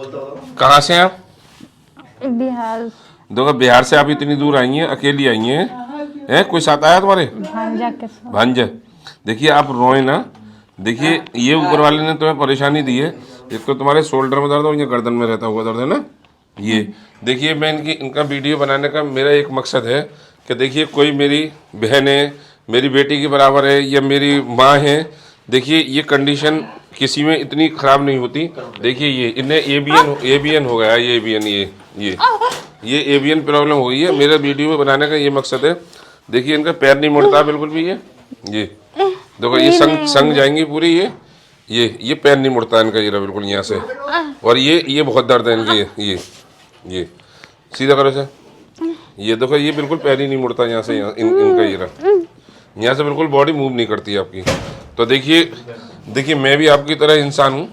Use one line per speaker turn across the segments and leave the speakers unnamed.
कहाँ से आप?
बिहार।
देखो बिहार से आप इतनी दूर आई हैं, अकेली आई हैं? कोई साथ आया तुम्हारे?
भांजा के साथ।
भांजा। देखिए आप रोए ना। देखिए ये ऊपर वाले ने तुम्हें परेशानी दी है। एक तो तुम्हारे शोल्डर में दर्द और ये गर्दन में रहता हुआ दर्द है ना। ये देखिए मैं इनका वीडियो बनाने का मेरा एक मकसद है कि देखिए कोई मेरी बहन है, मेरी बेटी के बराबर है या मेरी माँ है। देखिए ये कंडीशन किसी में इतनी ख़राब नहीं होती। देखिए ये इन्हें एबीएन हो गया, ये एबीएन ये एबीएन प्रॉब्लम हो गई है। मेरा वीडियो बनाने का ये मकसद है। देखिए इनका पैर नहीं मुड़ता बिल्कुल भी। ये देखो ये संग जाएंगी पूरी। ये पैर नहीं मुड़ता इनका, ये बिल्कुल यहाँ से। और ये बहुत दर्द है इनके। ये सीधा करो से। ये देखो ये बिल्कुल पैर ही नहीं मुड़ता यहाँ से। इनका यहाँ से बिल्कुल बॉडी मूव नहीं करती आपकी। तो देखिए मैं भी आपकी तरह इंसान हूँ।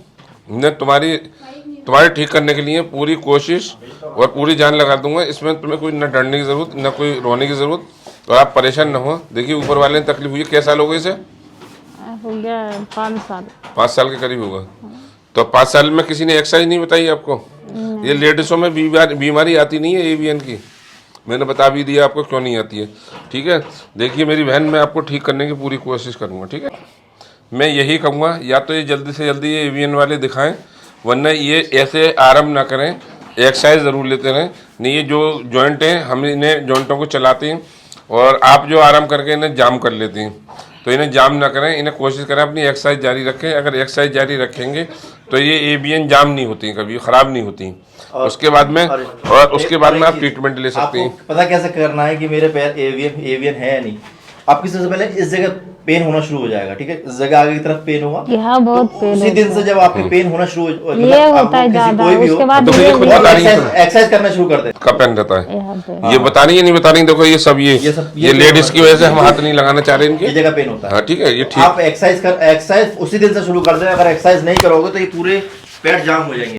मैं तुम्हारे ठीक करने के लिए पूरी कोशिश और पूरी जान लगा दूंगा। इसमें तुम्हें कोई न डरने की ज़रूरत, न कोई रोने की ज़रूरत। और आप परेशान न हो। देखिए ऊपर वाले ने तकलीफ हुई है। क्या साल हो गए इसे?
हो गया 5 साल।
5 साल के करीब होगा। तो 5 साल में किसी ने एक्सरसाइज नहीं बताई आपको? ये लेडीज़ों में बीमारी आती नहीं है एबीएन की। मैंने बता भी दिया आपको क्यों नहीं आती है। ठीक है। देखिए मेरी बहन, मैं आपको ठीक करने की पूरी कोशिश करूँगा। ठीक है। मैं यही कहूँगा या तो ये जल्दी से जल्दी ये एबीएन वाले दिखाएं, वरना ये ऐसे आराम ना करें, एक्सरसाइज ज़रूर लेते रहें। नहीं ये जो जॉइंट हैं, हम इन्हें जॉइंटों को चलाते हैं और आप जो आराम करके इन्हें जाम कर लेती हैं। तो इन्हें जाम ना करें, इन्हें कोशिश करें अपनी एक्सरसाइज जारी रखें। अगर एक्सरसाइज जारी रखेंगे तो ये एबीएन जाम नहीं होती, कभी ख़राब नहीं होती। उसके बाद में आप ट्रीटमेंट ले सकते हैं।
पता कैसे करना है कि मेरे पैर एवियन है या नहीं। आपकी सबसे पहले इस जगह पेन होना शुरू हो जाएगा। ठीक है। इस जगह आगे की तरफ पेन होगा।
यहाँ बहुत पेन
उसी दिन से जब आपके पेन होना शुरू हो,
ये होता है ज्यादा, उसके बाद
एक्सरसाइज करना शुरू कर दे।
कब पेन रहता है ये बता रही है नहीं बता रही। देखो ये सब ये लेडीज की वजह से हम हाथ नहीं लगाना चाह रहे इनके।
ये जगह पेन होता है।
ठीक है। ये ठीक।
आप एक्सरसाइज उसी दिन से शुरू कर दें। अगर एक्सरसाइज नहीं करोगे तो ये पूरे पैर जाम हो जाएंगे।